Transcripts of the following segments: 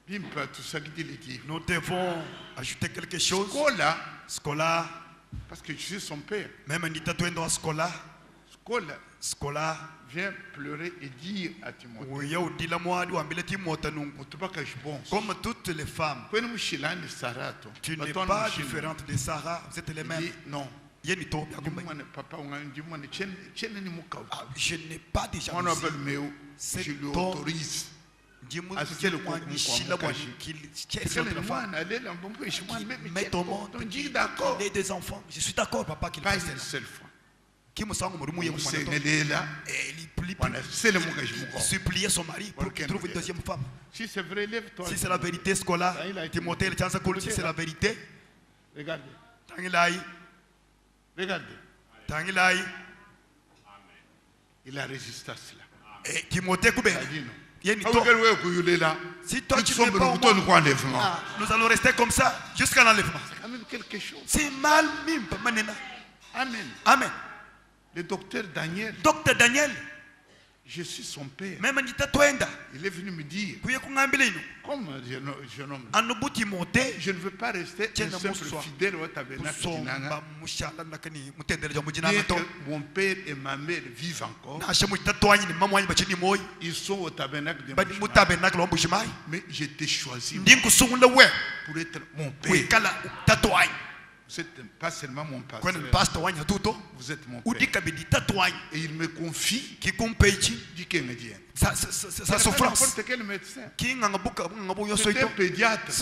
Nous devons ajouter quelque chose. Scola. Parce que je suis son père. Même Anita Twendo Scola. Scola. Viens pleurer et dire à Timothée. Comme toutes les femmes. Tu n'es pas différente de Sarah. Vous êtes les mêmes. Non. Papa, je n'ai pas de jalousie. Je lui autorise. Mais ton monde, il est des enfants. Je suis d'accord, papa, qu'il fasse cela. Qui me semble il suppliait son mari pour qu'il trouve une deuxième femme. Si c'est vrai, lève-toi. Si c'est la vérité, Scola, Timothée, si c'est la vérité, regardez. Regardez. Il a résisté à cela. Et Timothée, si toi tu ne pas nous allons rester comme ça jusqu'à l'enlèvement. C'est quand même quelque chose. C'est mal. Amen. Amen. Le docteur Daniel. Docteur Daniel. Je suis son père. Il est venu me dire, comme jeune homme, je ne veux pas rester un simple fidèle au tabernacle. Bien que mon père et ma mère vivent encore, ils sont au tabernacle de Mbujimayi. Mais je t'ai choisi pour être mon père. Vous n'êtes pas seulement mon pasteur, vous êtes mon père. Et il me confie du Canadien. Sa souffrance. N'importe quel médecin. C'est un pédiatre.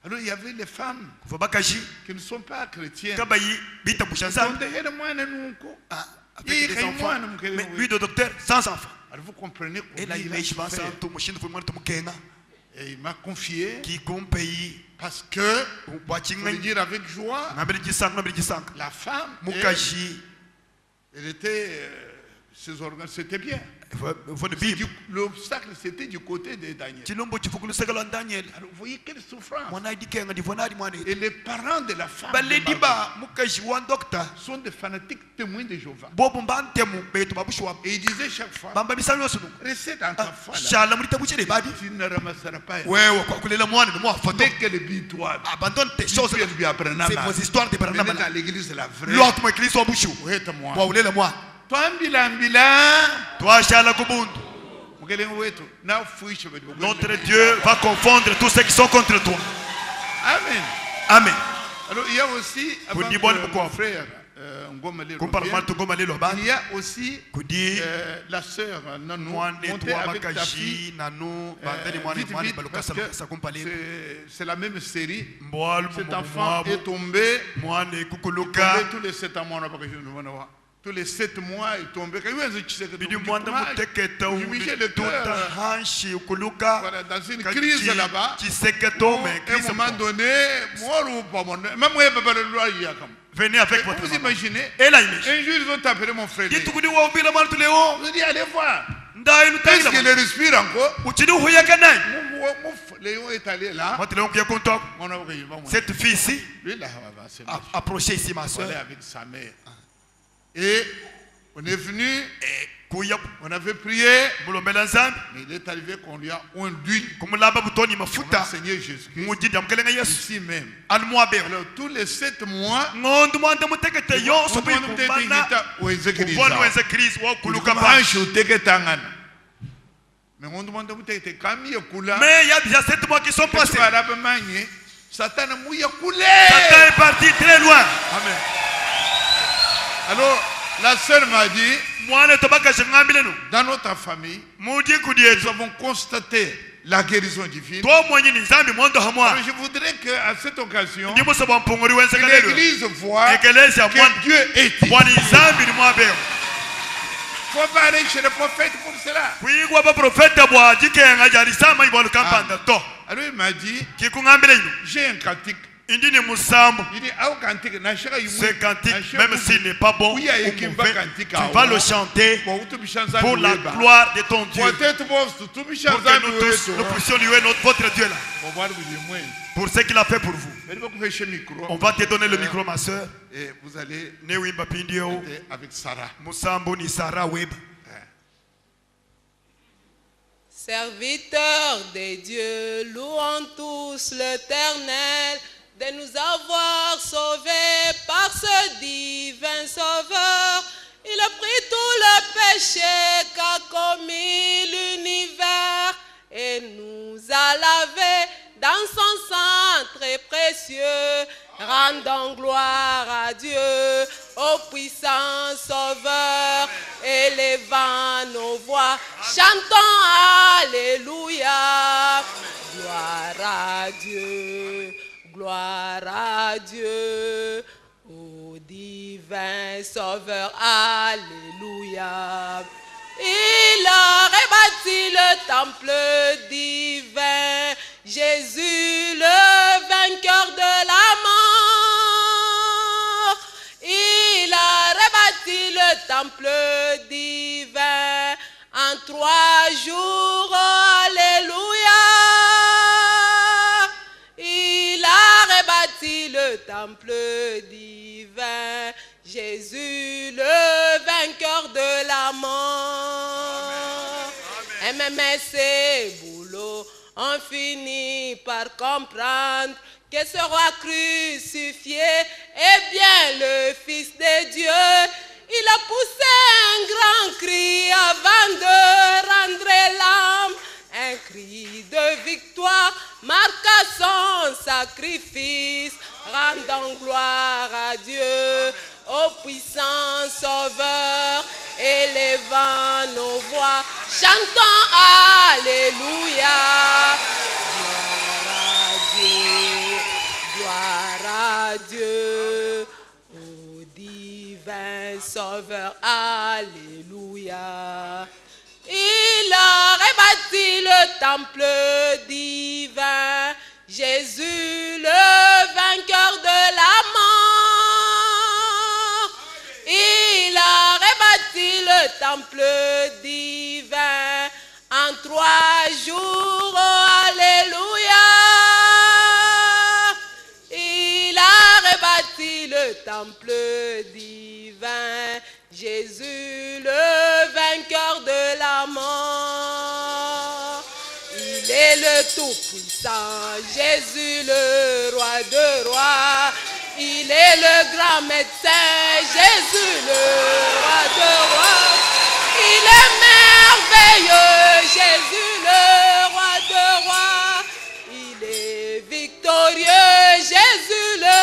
Alors il y avait les femmes qui ne sont pas chrétiennes. Avec des enfants. Mais lui, le docteur, sans enfants. Alors vous comprenez et là, il et il m'a confié parce que, pour le dire avec joie, la femme, elle était, ses organes, c'était bien. L'obstacle, c'était du côté de Daniel. Alors, vous voyez quelle souffrance. Et les parents de la femme sont des fanatiques témoins de Jéhovah. Et ils disaient chaque fois, restez dans ta foi là. Tu ne ramasseras pas. Dès qu'elle est bitoire, abandonne tes choses. C'est vos histoires de Branham. à l'église la vraie. Moi. Toi, notre Dieu va confondre tous ceux qui sont contre toi. Amen. Amen. Alors il y a aussi mon frère il y a aussi la sœur Nanou montée avec ta fille. C'est la même série. Cet enfant est tombé tous les 7 mois. Tous les 7 mois, il tombait. Voilà, dans une crise là-bas. À un moment donné, venez avec votre vous imaginez, un jour ils ont appelé mon frère. Ils ont dit allez voir. Est-ce qu'il respire encore? Léon est allé là. Cette fille-ci, approchez ici ma soeur. Avec sa mère. Et on est venu, on avait prié, mais il est arrivé qu'on lui a onduit le Seigneur Jésus-Christ ici même. Alors tous les 7 mois, on mais il y a déjà 7 mois qui sont passés. Satan est parti très loin. Amen. Alors, la sœur m'a dit, dans notre famille, nous avons constaté la guérison divine. Alors, je voudrais qu'à cette occasion, que l'Église voit que Dieu est ici. Il ne faut pas aller chez le prophète pour cela. Alors, il m'a dit, j'ai un cantique. Il dit, ce cantique, même s'il n'est pas bon, tu vas le chanter pour la gloire de ton Dieu. Pour que nous tous, nous puissions louer votre Dieu là. Pour ce qu'il a fait pour vous. On va te donner le micro, ma soeur. Et vous allez avec Sarah. Musambo ni Sarah Web. Serviteurs des dieux, louons tous l'Éternel de nous avoir sauvés par ce divin sauveur. Il a pris tout le péché qu'a commis l'univers et nous a lavés dans son sang très précieux. Rendons gloire à Dieu, au puissant Sauveur, élevant nos voix, chantons Alléluia. Gloire à Dieu, gloire à Dieu, au divin Sauveur, Alléluia. Il a rebâti le temple divin, Jésus le vainqueur de la mort. Il a rebâti le temple divin en 3 jours, alléluia. Il a rebâti le temple divin, Jésus le vainqueur de la mort. Mais ces boulots ont fini par comprendre que ce roi crucifié est bien le Fils de Dieu. Il a poussé un grand cri avant de rendre l'âme. Un cri de victoire marqua son sacrifice. Rendons gloire à Dieu, au puissant Sauveur, élevant nos voix, chantons Alléluia. Gloire à Dieu, au divin Sauveur, Alléluia. Il a rebâti le temple divin, Jésus le vainqueur de la mort. Il a rebâti le temple divin en 3 jours, alléluia. Il a rebâti le temple divin, Jésus le vainqueur de la mort. Il est le tout-puissant, Jésus le roi de rois. Il est le grand médecin, Jésus le roi de rois. Il est merveilleux, Jésus le roi de rois. Il est victorieux, Jésus le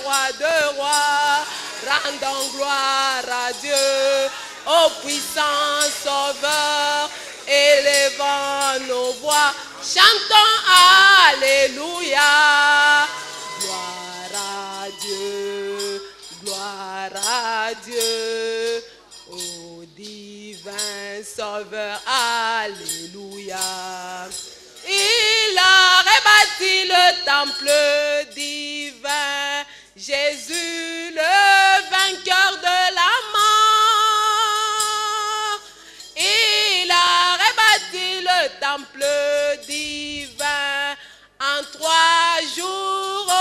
roi de rois. Rendons gloire à Dieu, au puissant Sauveur, élevant nos voix, chantons Alléluia. Gloire à Dieu, gloire à Dieu, au divin Sauveur, Alléluia. Il a rebâti le temple divin, Jésus le vainqueur de la mort. Il a rebâti le temple divin en 3 jours,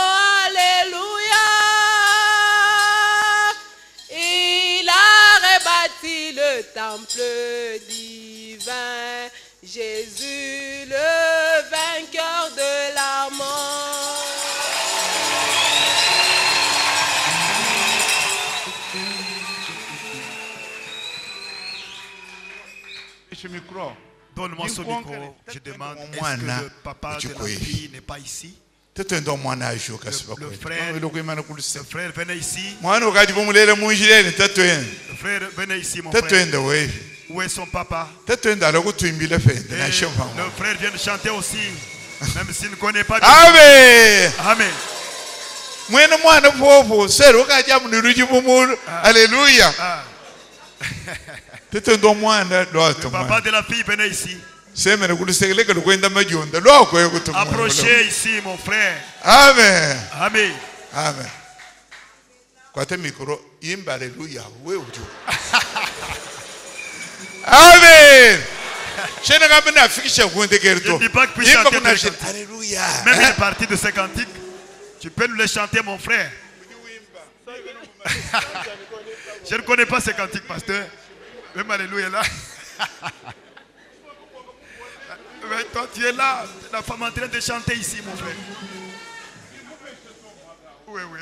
alléluia. Il a rebâti le temple divin, Jésus le vainqueur de la mort. Donne-moi son micro. Je demande, est-ce que le papa de la fille n'est pas ici? Le frère venez ici. Le frère venez ici, mon frère. Où est son papa? Le frère vient de chanter aussi, même s'il ne connaît pas. Amen. Amen. Alléluia. Le papa de la fille venez ici. Approchez ici, mon frère. Amen. Amen. Amen. Kwate micro, imba alléluia. Amen. Je ne dis pas que puisse chanter alléluia. Même une partie de ces cantiques, tu peux nous les chanter, mon frère. Je ne connais pas ces cantiques, pasteur. Même alléluia là. Toi, tu es là, la femme en train de chanter ici, mon frère. Oui, oui.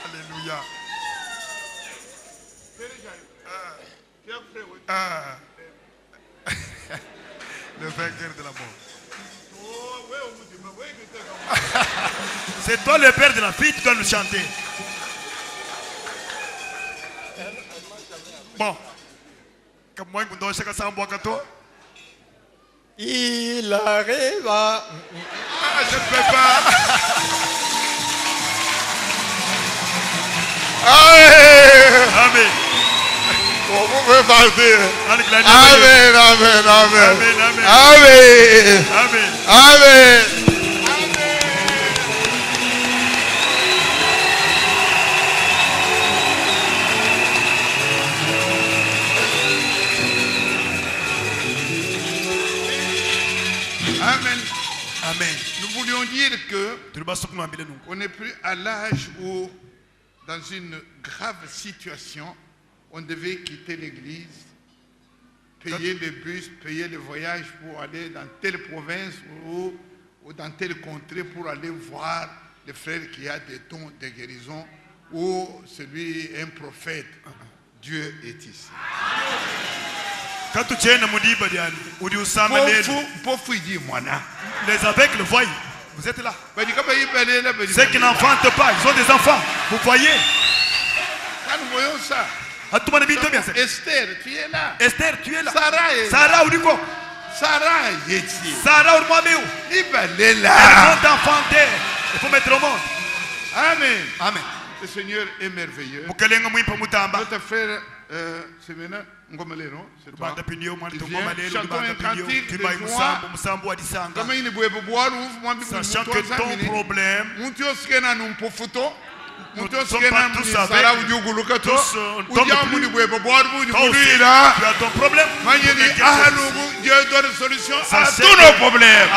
Alléluia. Le vainqueur de la mort. C'est toi le père de la fille, tu dois nous chanter. Bon. Il arriva. Je ne peux pas. Amen. Vous pouvez partir. Amen, amen, amen. Amen, amen. Amen. Amen. Amen. Amen. Amen. Nous voulions dire que on n'est plus à l'âge où, dans une grave situation, on devait quitter l'église, payer le bus, payer le voyage pour aller dans telle province ou dans telle contrée pour aller voir le frère qui a des dons de guérison ou celui, un prophète. Dieu est ici. Les aveugles voient. Vous êtes là. Ceux qui n'enfantent pas, ils ont des enfants. Vous voyez. Nous voyons ça. Esther, tu es là. Esther, tu es là. Sarah, où dit quoi? Sarah est ici. Sarah, où est là. Elles sont enfantées. Il faut mettre au monde. Amen. Amen. Le Seigneur est merveilleux. Notre frère, c'est maintenant Ngomelero, c'est toi. Chantons un cantique de joie. Sachant que ton problème, nous ne sommes pas tous avec. Tu as ton problème. Dieu donne solution à tous nos problèmes.